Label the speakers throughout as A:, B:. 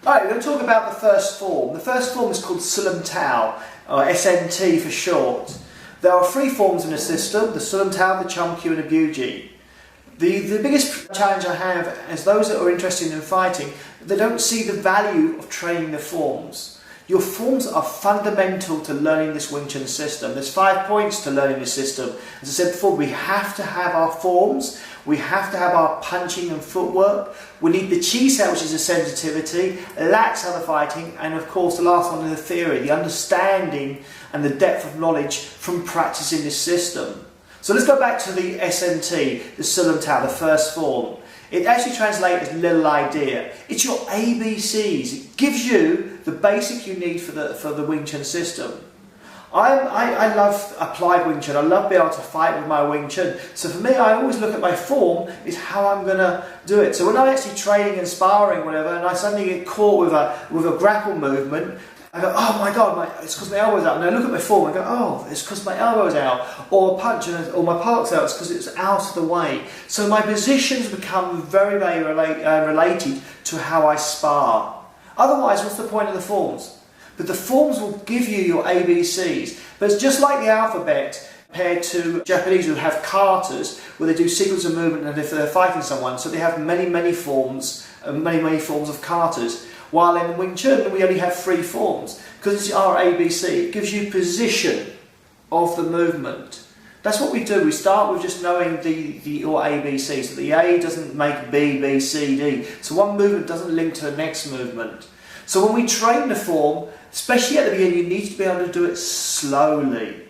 A: Alright, we're going to talk about the first form. The first form is called Sulam Tao, or SNT for short. There are three forms in the system, the Sulam Tao, the Chun, and the W.C.I. The biggest challenge I have is those that are interested in fighting, they don't see the value of training the forms. Your forms are fundamental to learning this Wing Chun system. There's 5 points to learning this system. As I said before, we have to have our forms, we have to have our punching and footwork, we need the Chi set, which is the sensitivity, lats are the fighting, and of course the last one is the theory, the understanding and the depth of knowledge from practicing this system. So let's go back to the SNT, the Sulam Tao, the first form. It actually translates as little idea. It's your ABCs. It gives you the basic you need for the Wing Chun system. I love applied Wing Chun. I love being able to fight with my Wing Chun. So for me, I always look at my form is how I'm going to do it. So when I'm actually training and sparring, whatever, and I suddenly get caught with a grapple movement, I go, oh my God, it's because my elbow's out. And I look at my form and go, oh, it's because my elbow's out. Or a punch, or my park's out, it's because it's out of the way. So my positions become very, very related to how I spar. Otherwise, what's the point of the forms? But the forms will give you your ABCs. But it's just like the alphabet compared to Japanese who have katas, where they do sequence of movement and if they're fighting someone, so they have many forms of katas. While in Wing Chun we only have 3 forms, because it's our ABC, it gives you position of the movement. That's what we do, we start with just knowing your ABC, so the A doesn't make B, B, C, D, so one movement doesn't link to the next movement. So when we train the form, especially at the beginning, you need to be able to do it slowly.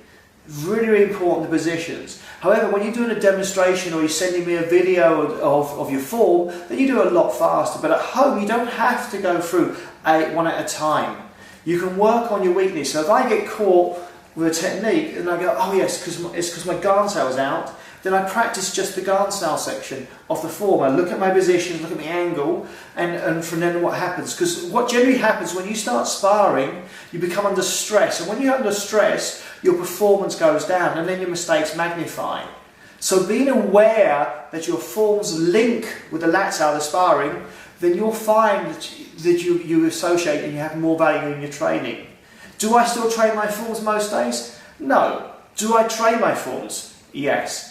A: Really, really important, the positions. However, when you're doing a demonstration or you're sending me a video of your form, then you do it a lot faster. But at home, you don't have to go through one at a time. You can work on your weakness. So if I get caught with a technique and I go, oh yes, it's because my guard sail's out, then I practice just the guard sail section of the form. I look at my positions, look at my angle, and from then what happens. Because what generally happens when you start sparring, you become under stress. And when you're under stress, your performance goes down and then your mistakes magnify. So being aware that your forms link with the lats out of the sparring, then you'll find that you associate and you have more value in your training. Do I still train my forms most days? No. Do I train my forms? Yes.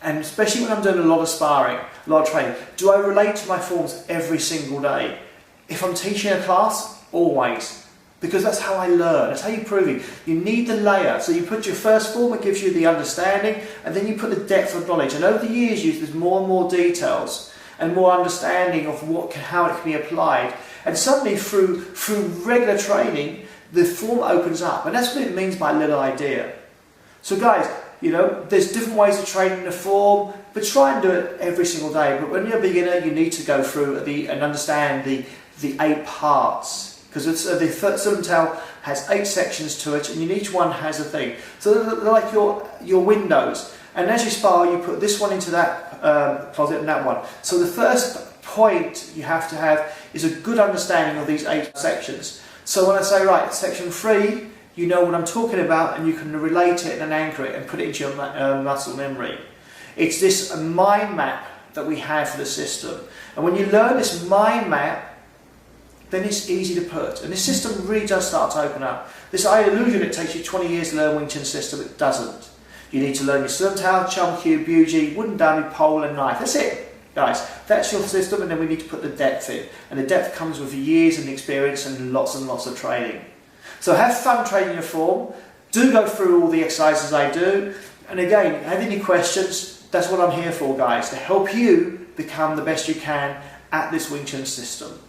A: And especially when I'm doing a lot of sparring, a lot of training, do I relate to my forms every single day? If I'm teaching a class, always. Because that's how I learn, that's how you prove it. You need the layer. So you put your first form, it gives you the understanding, and then you put the depth of knowledge. And over the years, there's more and more details and more understanding of how it can be applied. And suddenly, through regular training, the form opens up. And that's what it means by little idea. So guys, there's different ways of training the form, but try and do it every single day. But when you're a beginner, you need to go through and understand the 8 parts. Because the Sulam Tao has 8 sections to it, and each one has a thing. So they're like your windows. And as you spar, you put this one into that closet and that one. So the first point you have to have is a good understanding of these 8 sections. So when I say, right, section 3, you know what I'm talking about, and you can relate it and anchor it and put it into your muscle memory. It's this mind map that we have for the system. And when you learn this mind map, then it's easy to put. And this system really does start to open up. This illusion it takes you 20 years to learn Wing Chun system, it doesn't. You need to learn your Sulam Tao, Chun, W.C.I, wooden dummy, pole and knife. That's it, guys. That's your system, and then we need to put the depth in. And the depth comes with years and experience and lots of training. So have fun training your form. Do go through all the exercises I do. And again, have any questions, that's what I'm here for, guys, to help you become the best you can at this Wing Chun system.